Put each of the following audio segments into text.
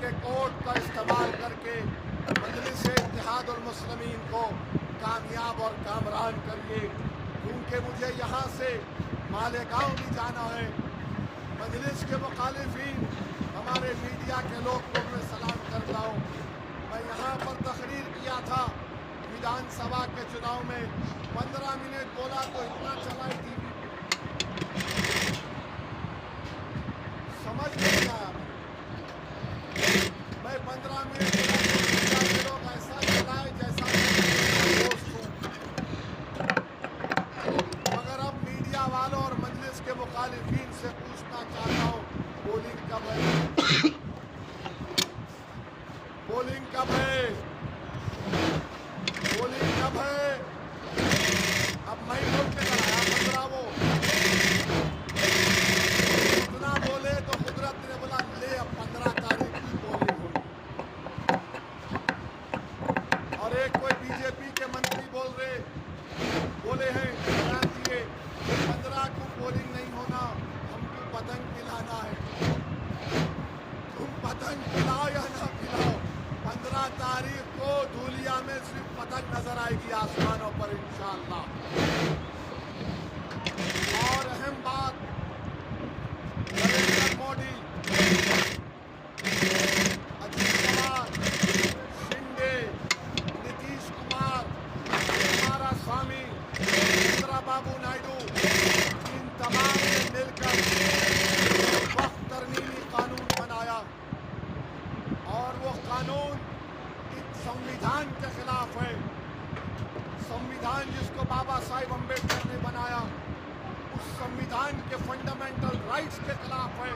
के कोर्ट का इस्तेमाल करके मजलिस इत्तेहादुल मुस्लिमीन को कामयाब और कामरान करिए, क्योंकि मुझे यहाँ से मालेगांव भी जाना है। मजलिस के मुखालिफिन, हमारे मीडिया के लोग को मैं सलाम करता हूँ। मैं यहाँ पर तकरीर किया था विधानसभा के चुनाव में, 15 मिनट बोला तो इतना चलाई थी, समझ नहीं आया। मैं 15 मिनट बोला, लोग ऐसा चलाए जैसा दोस्त हूँ। मगर अब मीडिया वालों और मजलिस के मुखालिफिन से पूछना चाहता हूँ, पोलिंग कब है? पोलिंग कब है? पोलिंग कब है? अब मैं बोल के कराया 15 वो इतना बोले तो कुदरत ने बोला ले अब 15 तारीख की पोलिंग हुई। और एक कोई बीजेपी के मंत्री बोले हैं बयान दिए 15 को पोलिंग नहीं होना, हमको पतंग पिलाना है। तुम पतंग पिलाओ या ना पिलाओ, 15 तारीख को धूलिया में सिर्फ पतंग नजर आएगी आसमानों पर इंशाअल्लाह। और अहम बात, नरेंद्र मोदी, अजीत पवार, शिंदे, नीतीश कुमार, कुमारस्वामी, चंद्रबाबू नायडू, इन तमाम ने मिलकर वक्त तरमीमी कानून बनाया और वो कानून संविधान के खिलाफ है। संविधान जिसको बाबा साहिब अम्बेडकर ने बनाया, उस संविधान के फंडामेंटल राइट्स के खिलाफ है।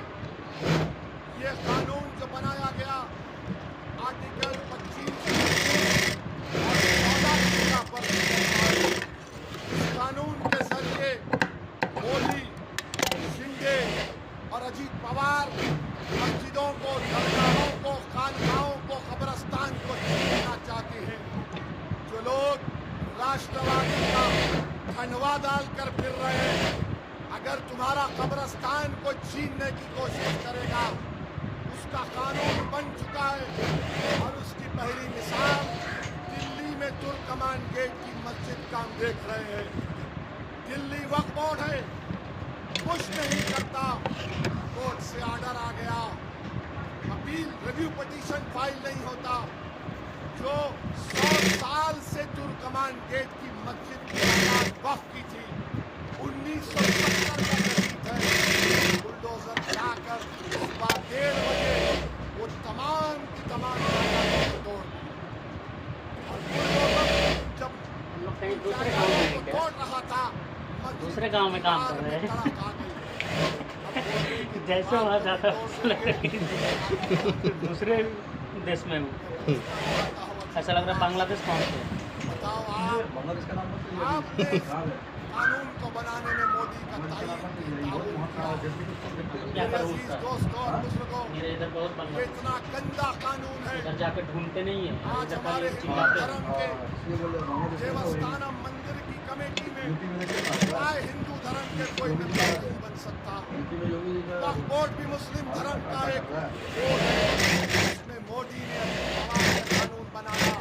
ये कानून जो बनाया गया आर्टिकल 25 और 14 पर इस कानून के जरिए मोदी, शिंदे और अजीत पवार मस्जिदों को, दरगाहों को, खानकाहों को, कब्रस्तान को छीनना चाहते हैं। जो लोग राष्ट्रवादी का खंडवा डालकर फिर रहे हैं, अगर तुम्हारा कब्रस्तान को छीनने की कोशिश करेगा, उसका कानून बन चुका है। और उसकी पहली मिसाल दिल्ली में तुर्कमान गेट की मस्जिद का हम देख रहे हैं। दिल्ली वक्फ बोर्ड है, कुछ नहीं करता, कोर्ट से ऑर्डर आ गया, अपील रिव्यू पिटीशन फाइल नहीं होता। जो 100 साल से तुर्कमान गेट की मस्जिद की आवाज वक्फ की थी, 1970 का गीत है, बुलडोजर लाकर सुबह 1:30 बजे वो तमाम की तमाम इमारतों को तोड़ दी। और बुलडोजर जब तोड़ रहा था, दूसरे गांव में काम कर रहे हैं जैसे वहाँ जाता दूसरे देश में हूँ, ऐसा लग रहा है बांग्लादेश पहुँच गए। बताओ आपने कानून को बनाने में मोदी का क्या करूँ दोस्तों और बुजुर्गों, मेरे इधर बहुत बन इतना गंदा कानून है। इधर जाकर ढूंढते नहीं है। आज हमारे हिंदू धर्म के देवस्थानम मंदिर की कमेटी में चाहे हिंदू धर्म के कोई मेंबर नहीं बन सकता। वक्फ बोर्ड भी मुस्लिम धर्म का एक बोर्ड है, जिसमें मोदी ने कानून बनाया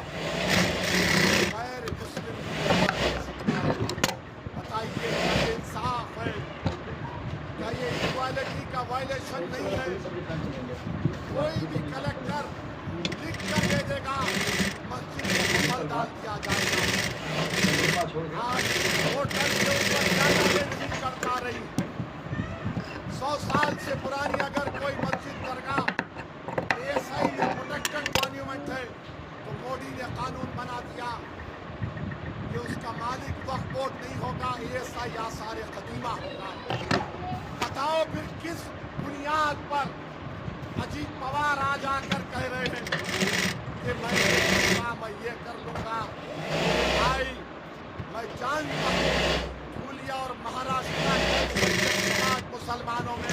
गैर मुस्लिम। बताइए क्या इंसाफ है? क्या ये इक्वालिटी का वायलेशन नहीं है? कोई भी कलेक्टर लिख कर दे देगा, मस्जिद में कमर डाल दिया जाएगा। आज होटल के ऊपर जाने नहीं कर पा रही। 100 साल से पुरानी अगर कोई मस्जिद दरगाह ऐसा ही प्रोटेक्टेड मॉन्यूमेंट है, तो मोदी ने कानून बना दिया कि उसका मालिक वक्फ बोर्ड नहीं होगा, ऐसा या सारे कदीमा होगा। बताओ फिर किस बुनियाद पर अजीत पवार आज आकर कह रहे हैं कि मैं ये कर लूंगा। भाई मैं जानता हूँ धूलिया और महाराष्ट्र के मुसलमानों में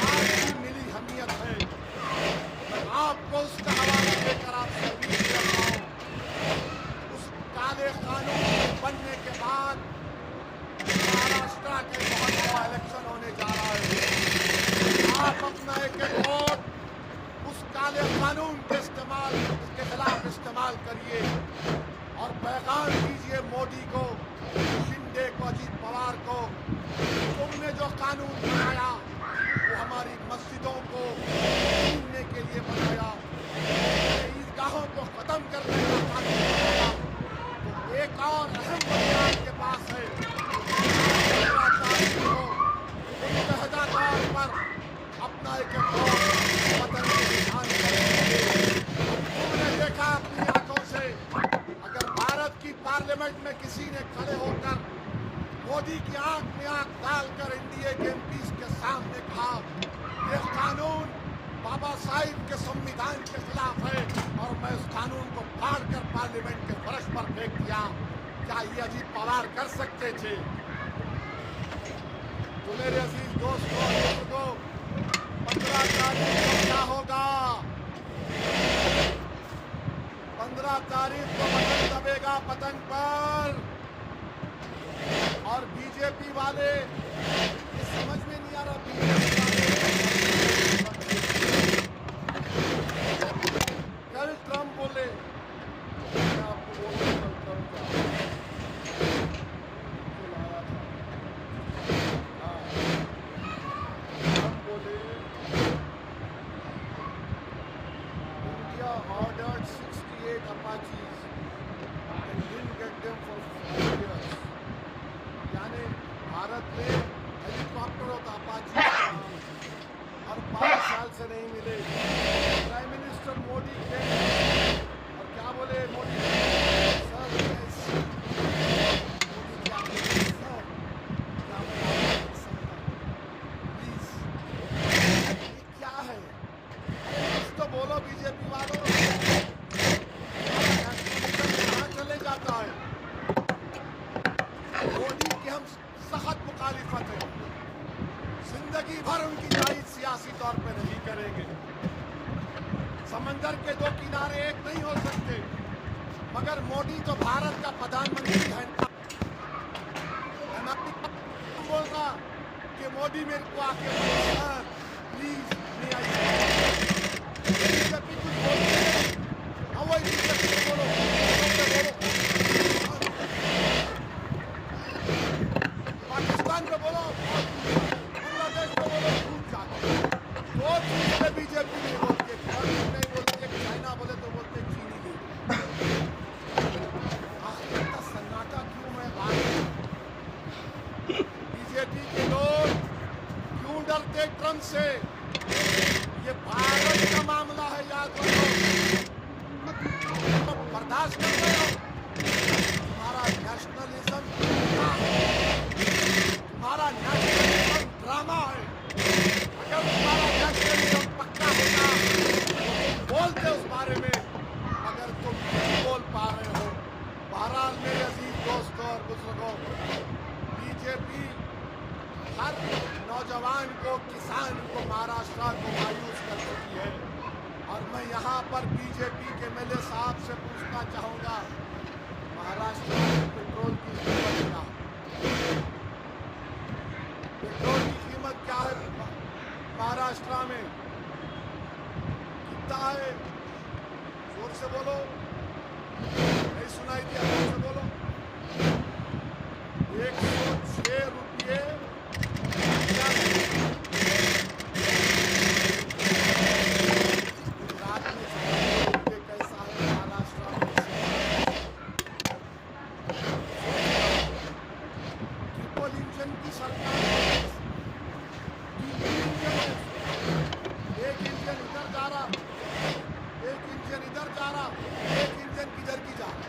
आज भी मिली हमीयत है। मैं आपको उसका हवाला देकर आपसे अपील करता हूँ, उस काले कानून के बनने के बाद महाराष्ट्र के बहुत बड़ा इलेक्शन होने जा रहा है। आप अपना एक वोट उस काले कानून के खिलाफ इस्तेमाल करिए और पैगाम दीजिए मोदी को, शिंदे को, अजीत पवार को, तुमने जो कानून बनाया वो हमारी मस्जिदों को छीनने के लिए बनाया, ईदगाहों को खत्म करने का कानून बनाया। तो एक और अहम मुद्दा आपके पास है, 15 तारीख को मुत्तहदा तौर पर अपना एक वतन के निशान करेंगे। तुमने देखा अपनी आंखों से, अगर भारत की पार्लियामेंट में किसी ने खड़े होकर मोदी की आंख में आंख डालकर एनडीए के एमपीज के सामने कहा यह कानून बाबा साहिब के संविधान के खिलाफ है और मैं उस कानून को फाड़कर पार्लियामेंट के फर्श पर फेंक दिया, क्या ये अजीत पवार कर सकते थे? तो मेरे अजीज दोस्तों, 15 तारीख को क्या होगा? 15 तारीख को बटन दबेगा पतंग पर, और बीजेपी वाले समझ में नहीं आ रहा, बीजेपी वाले कल ट्रम्प बोले, मैं आपको बोलूं कल ट्रम्प ट्रम्प बोले India ordered 68 अपाचीज and didn't get them for 4 years। यानी भारत में हेलीकॉप्टर होता अपाची और 5 साल से नहीं मिले। प्राइम मिनिस्टर मोदी के और क्या बोले मोदी सर, प्लीज ये क्या है? कुछ तो बोलो बीजेपी वालों, कहाँ चले जाता है? मोदी की हम सख्त मुखालिफत है, जिंदगी भर उनकी तारीफ सियासी तौर पे नहीं करेंगे। समंदर के 2 किनारे एक नहीं हो सकते, मगर मोदी तो भारत का प्रधानमंत्री है। मैं बोल रहा कि मोदी मेरे को आके प्लीज नहीं आइए, बीजेपी कुछ बोलते हैं, वही बीजेपी बोलो, पाकिस्तान पे बोलो, बांग्लादेश पे बोलो, भूल जाते। 2 चीज पे बीजेपी नहीं बोलती, नहीं बोलती, चाइना बोले तो बोलते चीनी नहीं। आखिर इतना सन्नाटा क्यों है भारत? बीजेपी के लोग क्यों डरते ट्रम्प से? ये भारत का मामला है, याद रखो, बर्दाश्त कर रहे हो। तुम्हारा नेशनलिज्म क्या है? तुम्हारा नेशनलिज्म ड्रामा है। अगर तुम्हारा नेशनलिज्म पक्का होता तो तुम बोलते उस बारे में, मगर तुम नहीं बोल पा रहे हो। बहरहाल मेरे अजीज दोस्तों और बुजुर्गों, बीजेपी हर नौजवान को, किसान को, महाराष्ट्र को मायूस कर चुकी है। और मैं यहाँ पर बीजेपी के एमएलए साहब से पूछना चाहूँगा, महाराष्ट्र में पेट्रोल की कीमत क्या है? पेट्रोल की कीमत क्या है महाराष्ट्र में? कितना है? जोर से बोलो, नहीं सुनाई दिया, जोर से बोलो। 106 रुपये। गुजरात में कैसा है, महाराष्ट्र में ट्रिपल इंजन की सरकार है। एक इंजन इधर जा रहा, एक इंजन इधर जा रहा, एक इंजन किधर की जा रहा।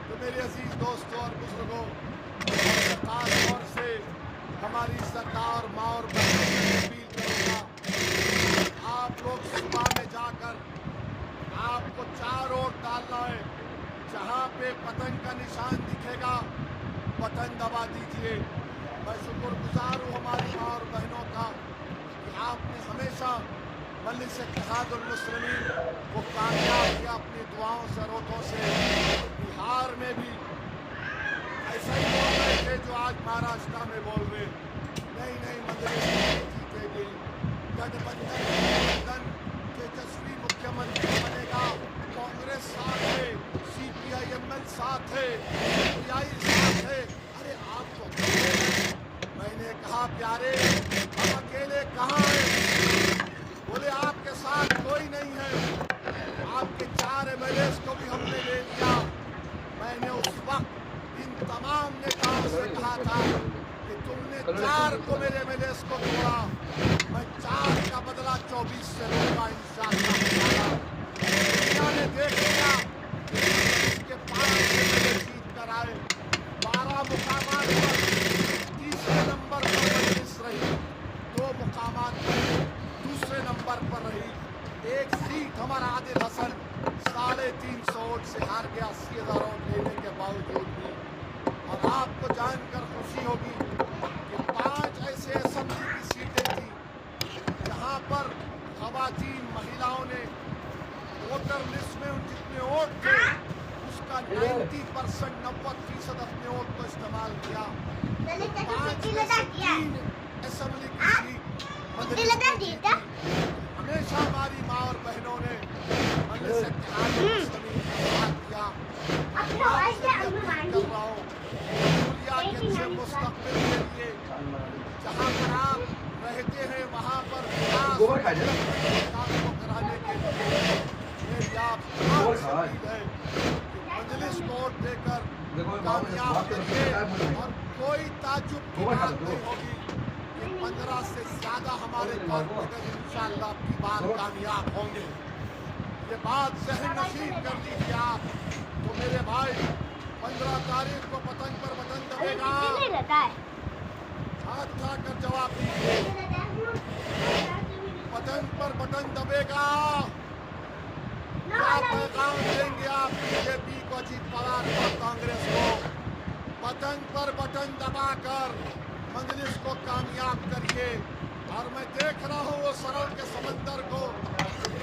तो मेरे अजीज दोस्तों और बुजुर्गों, खास तौर से हमारी सरकार माँ और बहनों से अपील करूँगा, आप लोग सुबह में जाकर आपको 4 वोट डालना है। जहाँ पे पतंग का निशान दिखेगा बटन दबा दीजिए। मैं शुक्रगुजार हूँ हमारी माँ और बहनों का कि आपने हमेशा मजलिस इत्तेहादुल मुस्लिमीन को कामयाब किया अपनी दुआओं से, रोटों से। बिहार में भी ऐसा ही बोल रहे थे जो आज महाराष्ट्र में बोल रहे, नहीं मजलिस जीतेगी, गठबंधन इंशाअल्लाह। दुनिया ने देख लिया इसके 5 जीत कर आए। 12 मुकामात पर तीसरे नंबर पर मजलिस रही, 2 मुकामात पर दूसरे नंबर पर रही। एक सीट हमारा आदिल हसन 350 वोट से हार गया 80,000 वोट लेने के बावजूद भी। और आपको जानकर खुशी होगी कि 5 ऐसे असेंबली की सीटें थी जहां पर खवातीन महिलाओं ने वोटर लिस्ट में जितने वोट थे उसका 90% 90% अपने वोट को इस्तेमाल किया। 5 में से 3 असेंबली की सीट मजलिस में जीती। हमेशा हमारी माँ और बहनों ने मजलिस इत्तेहाद मुस्लिमीन का साथ दिया। आपसे भी अपील कर रहा हूँ दुनिया के अच्छे मुस्तकबिल के लिए जहाँ पर आप रहते हैं वहाँ पर काम को कराने के लिए मेरी आप अपील है कि मजलिस को वोट देकर कामयाब करिए। और कोई ताज्जुब की बात नहीं होगी कि 15 से ज्यादा हमारे कॉर्पोरेटर इंशाअल्लाह आपकी बार कामयाब होंगे। ये बात ज़हन नशीन कर लीजिए आप। तो मेरे भाई 15 तारीख को पतंग पर बटन दबेगा। हाथ उठाकर जवाब दीजिए। पतंग पर बटन दबेगा। क्या पैगाम देंगे आप बीजेपी को, अजीत पवार को, कांग्रेस को? पतंग पर बटन दबाकर मजलिस को कामयाब करिए। और मैं देख रहा हूँ वो सरल के समंदर को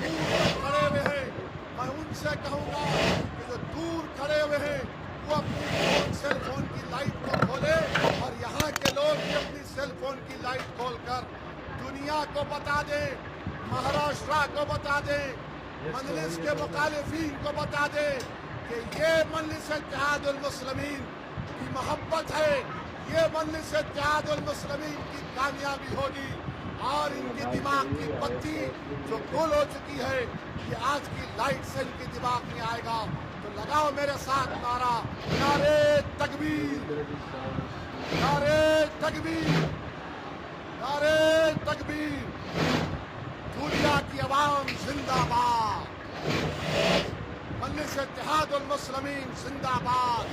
दूर खड़े हुए हैं। मैं उनसे कहूँगा कि जो दूर खड़े हुए हैं वो अपनी सेल फोन की लाइट को खोले और यहाँ के लोग भी अपनी सेल फोन की लाइट खोलकर दुनिया को बता दें, महाराष्ट्र को बता दें, मजलिस के मुखालिफिन को बता दें कि ये मजलिस इत्तेहादुल मुस्लिमीन की मोहब्बत है, ये मजलिस इत्तेहादुल मुस्लिमीन की कामयाबी होगी। और इनके दिमाग की बत्ती जो गुल हो चुकी है ये आज की लाइट से इनके दिमाग में आएगा। तो लगाओ मेरे साथ नारा, नारे तकबीर, नारे तकबीर, नारे तकबीर। दुनिया की आवाम जिंदाबाद, मजलिस इत्तेहादुल मुस्लिमीन जिंदाबाद।